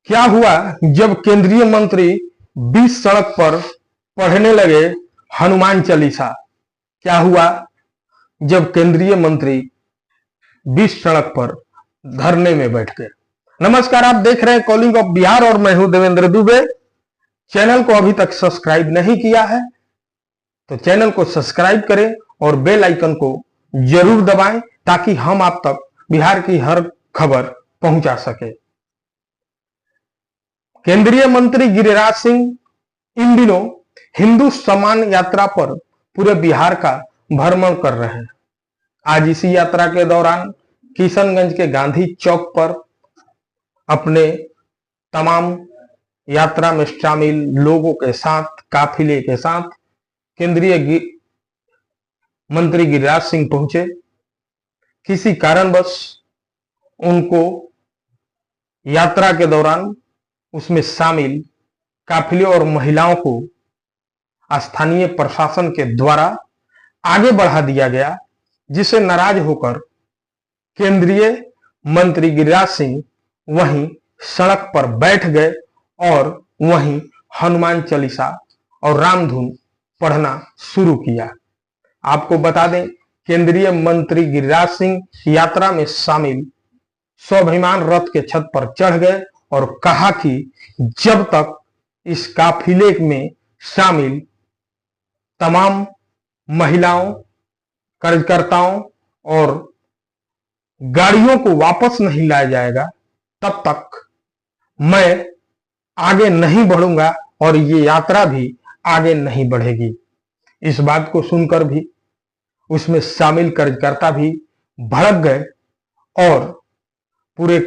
क्या हुआ जब केंद्रीय मंत्री बीच सड़क पर पढ़ने लगे हनुमान चालीसा? क्या हुआ जब केंद्रीय मंत्री बीच सड़क पर धरने में बैठ गए? नमस्कार, आप देख रहे हैं कॉलिंग ऑफ बिहार और मैं हूं देवेंद्र दुबे। चैनल को अभी तक सब्सक्राइब नहीं किया है तो चैनल को सब्सक्राइब करें और बेल आइकन को जरूर दबाएं ताकि हम आप तक बिहार की हर खबर पहुंचा सके। केंद्रीय मंत्री गिरिराज सिंह इन दिनों हिंदू सम्मान यात्रा पर पूरे बिहार का भ्रमण कर रहे हैं। आज इसी यात्रा के दौरान किशनगंज के गांधी चौक पर अपने तमाम यात्रा में शामिल लोगों के साथ, काफिले के साथ केंद्रीय मंत्री गिरिराज सिंह पहुंचे। किसी कारणवश उनको यात्रा के दौरान उसमें शामिल काफिले और महिलाओं को स्थानीय प्रशासन के द्वारा आगे बढ़ा दिया गया, जिससे नाराज होकर केंद्रीय मंत्री गिरिराज सिंह वहीं सड़क पर बैठ गए और वहीं हनुमान चालीसा और रामधुन पढ़ना शुरू किया। आपको बता दें, केंद्रीय मंत्री गिरिराज सिंह यात्रा में शामिल स्वाभिमान रथ के छत पर चढ़ गए और कहा कि जब तक इस काफिले में शामिल तमाम महिलाओं, कार्यकर्ताओं और गाड़ियों को वापस नहीं लाया जाएगा, तब तक मैं आगे नहीं बढ़ूंगा और ये यात्रा भी आगे नहीं बढ़ेगी। इस बात को सुनकर भी उसमें शामिल कार्यकर्ता भी भड़क गए और पूरे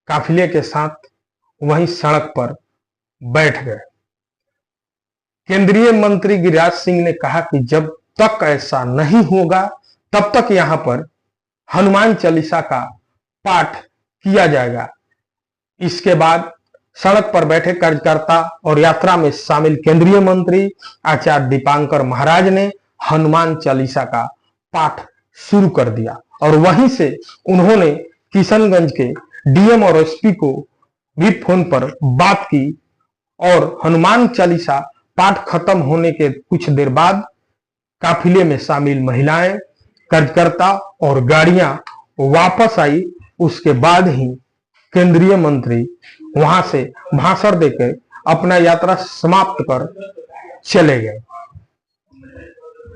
काफिले के साथ वहीं सड़क पर बैठ गए। केंद्रीय मंत्री गिरिराज सिंह ने कहा कि जब तक ऐसा नहीं होगा तब तक यहां पर हनुमान चालीसा का पाठ किया जाएगा। इसके बाद सड़क पर बैठे कार्यकर्ता और यात्रा में शामिल केंद्रीय मंत्री आचार्य दीपांकर महाराज ने हनुमान चालीसा का पाठ शुरू कर दिया और वहीं से उन्होंने किशनगंज के डीएम और एसपी को भी फोन पर बात की और हनुमान चालीसा पाठ खत्म होने के कुछ देर बाद काफिले में शामिल महिलाएं, कार्यकर्ता और गाड़ियां वापस आई। उसके बाद ही केंद्रीय मंत्री वहां से भाषण देकर अपना यात्रा समाप्त कर चले गए।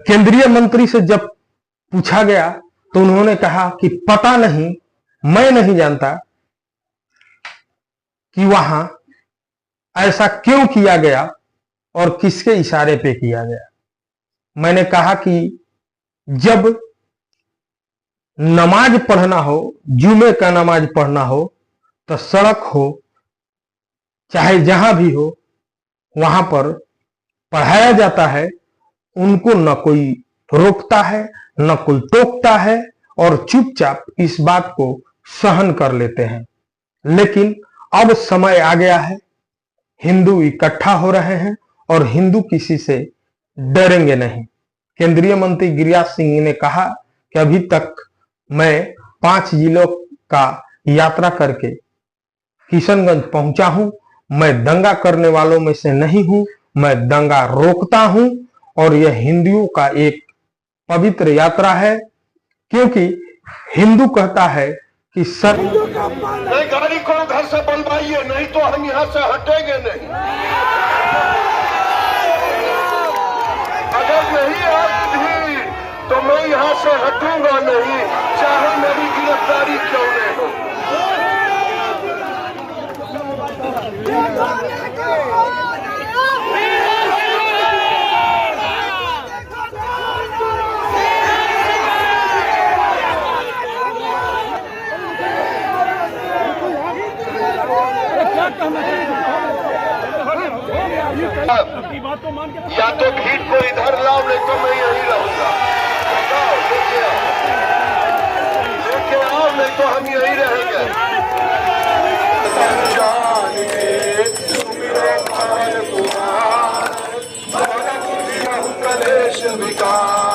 केंद्रीय मंत्री से जब पूछा गया तो उन्होंने कहा कि पता नहीं, मैं नहीं जानता कि वहां ऐसा क्यों किया गया और किसके इशारे पे किया गया। मैंने कहा कि जब नमाज पढ़ना हो, जुमे का नमाज पढ़ना हो, तो सड़क हो चाहे जहां भी हो वहां पर पढ़ाया जाता है। उनको न कोई रोकता है न कोई टोकता है और चुपचाप इस बात को सहन कर लेते हैं। लेकिन अब समय आ गया है, हिंदू इकट्ठा हो रहे हैं और हिंदू किसी से डरेंगे नहीं। केंद्रीय मंत्री गिरिराज सिंह ने कहा कि अभी तक मैं 5 जिलों का यात्रा करके किशनगंज पहुंचा हूं। मैं दंगा करने वालों में से नहीं हूं, मैं दंगा रोकता हूं और यह हिंदुओं का एक पवित्र यात्रा है, क्योंकि हिंदू कहता है कि सर नहीं, गाड़ी को घर से बनवाइए, नहीं तो हम यहाँ से हटेंगे नहीं। अगर नहीं आती तो मैं यहाँ से हटूंगा नहीं, चाहे मेरी गिरफ्तारी क्यों नहीं हो। या तो भीड़ को इधर लाओ, नहीं तो मैं यहीं रहूंगा। लेके आओ, नहीं तो हम यहीं रहेंगे।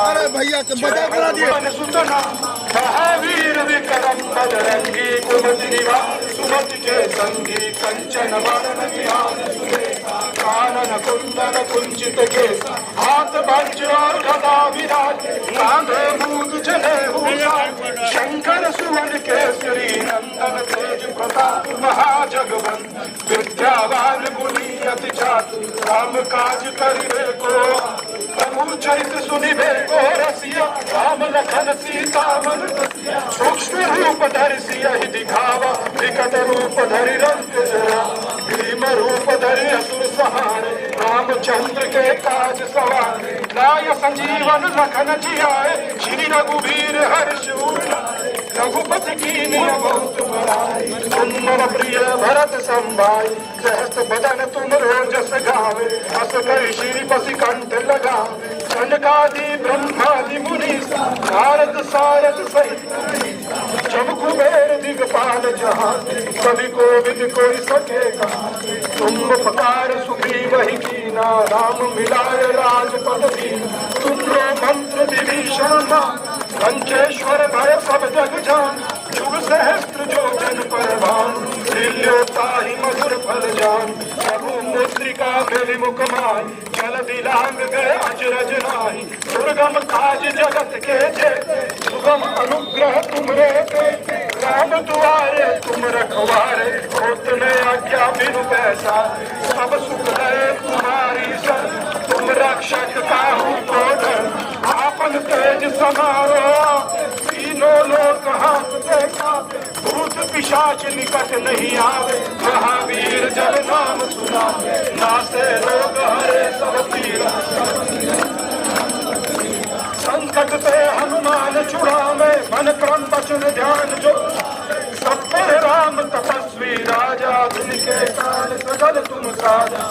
अरे भैया तो बजा करा दिए। वीर विक्रम बजरंगी कुमति निभा सुमति के अंगी कंचन वदन विहार सुरेशा कानन कुंडल कुंचित केसा हाथ वज्र और गदा विराज कांधे मूंद जनेऊ शंकर सुवन केसरी नंदन तेज प्रताप महाजगवंत विद्यावान गुणी अति चातुर राम काज करिबे को प्रभु चरित सुनिबे को रसिया राम लखन सीता मन बसिया सूक्ष्म रूप धरि सियहि दिखावा विकट रूप धरि रंग जरा भीम रूप धरि असुर सहारे रामचंद्र के काज सवारे लाय संजीवन लखन जियाए श्री रघुवीर हर्ष उठाए रघुपति कीन्ही बहुत बड़ाई सुंदर प्रिय भरत संभाई सहस बदन तुम रोजस गावे अस कहि श्रीपति कंठ लगावे सनकादि ब्रह्मादि मुनीसा नारद सारद सहित जब कुबेर दिगपाल जहान कवि कोविद कोई सकेगा तुम उपकार सुग्रीव ही कीना राम मिलाए राजपद दीना तुमरो मंत्र विभीषण लंकेश्वर भय सब जग जान जुग सहस्त्र जो जन पर भान दिल्योताहि मधुर फल जान प्रभु मुद्रिका मेलि मुख माहि जल दिलांग गए अचरज नाही दुर्गम काज जगत के जेते सुगम अनुग्रह तुमरे देते राम दुआरे तुम रखवारे होत न आज्ञा बिनु पैसारे सब सुख है तुम्हारी सर तुम रक्षक काहू को डर आपन तेज समारो तीनों लोक हाथ देखा भूत पिशाच निकट नहीं आवे महावीर जब नाम सुना नासे रोग हरे सब पीरा संकट से हनुमान छुड़ावे मन क्रम वचन ध्यान जो सब पर राम तपस्वी राजा जिनके काल सगल तुम साजा